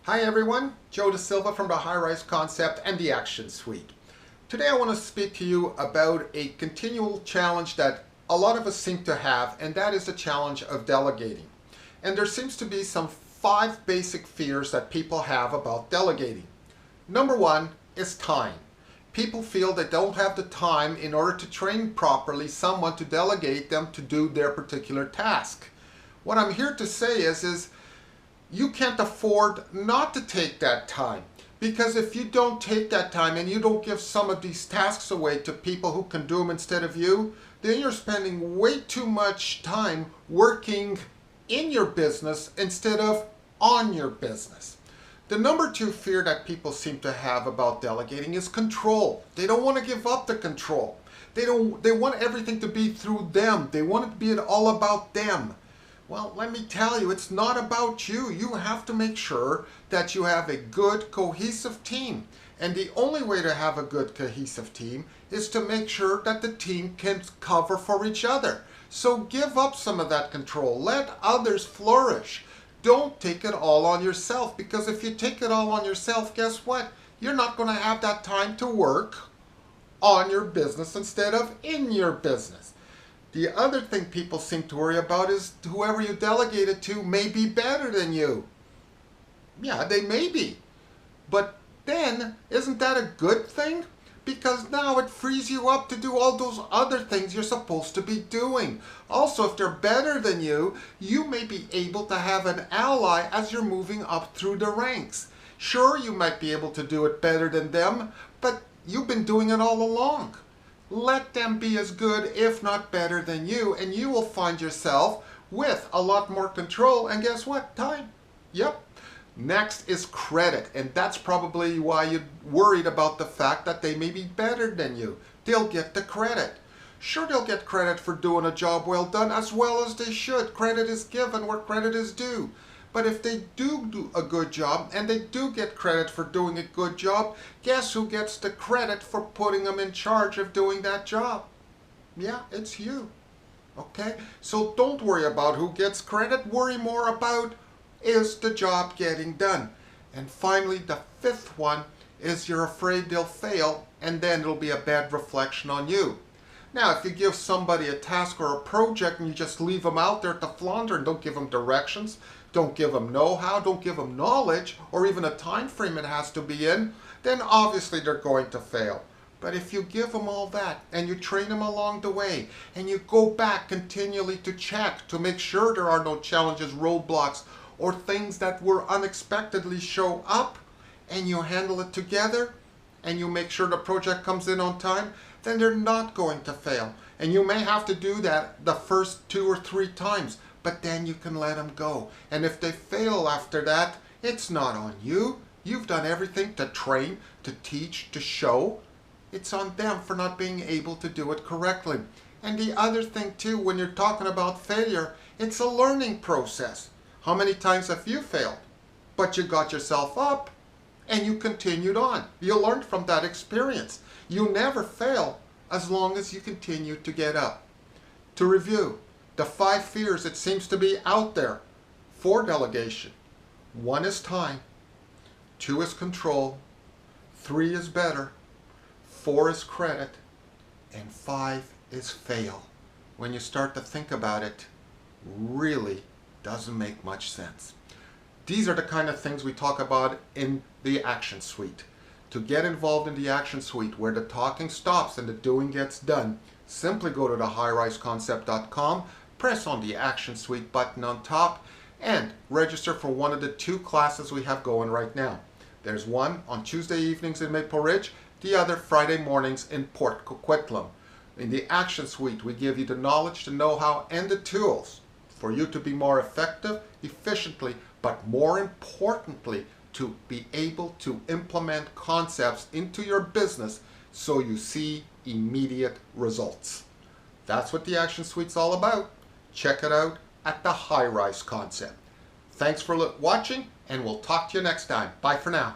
Hi everyone, Joe DaSilva from the High Rise Concept and the Action Suite. Today I want to speak to you about a continual challenge that a lot of us seem to have, and that is the challenge of delegating. And there seems to be some 5 basic fears that people have about delegating. Number 1 is time. People feel they don't have the time in order to train properly someone to delegate them to do their particular task. What I'm here to say is you can't afford not to take that time, because if you don't take that time and you don't give some of these tasks away to people who can do them instead of you, then you're spending way too much time working in your business instead of on your business. The number 2 fear that people seem to have about delegating is control. They don't want to give up the control. They want everything to be through them. They want it to be all about them. Well, let me tell you, it's not about you. You have to make sure that you have a good, cohesive team. And the only way to have a good, cohesive team is to make sure that the team can cover for each other. So give up some of that control. Let others flourish. Don't take it all on yourself, because if you take it all on yourself, guess what? You're not going to have that time to work on your business instead of in your business. The other thing people seem to worry about is whoever you delegate it to may be better than you. Yeah, they may be. But then, isn't that a good thing? Because now it frees you up to do all those other things you're supposed to be doing. Also, if they're better than you, you may be able to have an ally as you're moving up through the ranks. Sure, you might be able to do it better than them, but you've been doing it all along. Let them be as good, if not better than you, and you will find yourself with a lot more control. And guess what? Time. Yep. Next is credit, and that's probably why you're worried about the fact that they may be better than you. They'll get the credit. Sure, they'll get credit for doing a job well done, as well as they should. Credit is given where credit is due. But if they do a good job, and they do get credit for doing a good job, guess who gets the credit for putting them in charge of doing that job? Yeah, it's you. Okay? So don't worry about who gets credit. Worry more about, is the job getting done? And finally, the 5th one is you're afraid they'll fail, and then it'll be a bad reflection on you. Now, if you give somebody a task or a project and you just leave them out there to flounder and don't give them directions, don't give them know-how, don't give them knowledge, or even a time frame it has to be in, then obviously they're going to fail. But if you give them all that and you train them along the way and you go back continually to check to make sure there are no challenges, roadblocks, or things that will unexpectedly show up, and you handle it together and you make sure the project comes in on time, then they're not going to fail. And you may have to do that the first 2 or 3 times, but then you can let them go. And if they fail after that, it's not on you. You've done everything to train, to teach, to show. It's on them for not being able to do it correctly. And the other thing too, when you're talking about failure, it's a learning process. How many times have you failed? But you got yourself up and you continued on. You learned from that experience. You never fail as long as you continue to get up. To review, the 5 fears it seems to be out there for delegation. 1 is time, 2 is control, 3 is better, 4 is credit, and 5 is fail. When you start to think about it, really doesn't make much sense. These are the kind of things we talk about in the Action Suite. To get involved in the Action Suite, where the talking stops and the doing gets done, simply go to thehigh-riseconcept.com, press on the Action Suite button on top, and register for one of the 2 classes we have going right now. There's one on Tuesday evenings in Maple Ridge, the other Friday mornings in Port Coquitlam. In the Action Suite, we give you the knowledge, the know-how, and the tools for you to be more effective, efficiently, but more importantly, to be able to implement concepts into your business so you see immediate results. That's what the Action Suite's all about. Check it out at the High Rise Concept. Thanks for watching, and we'll talk to you next time. Bye for now.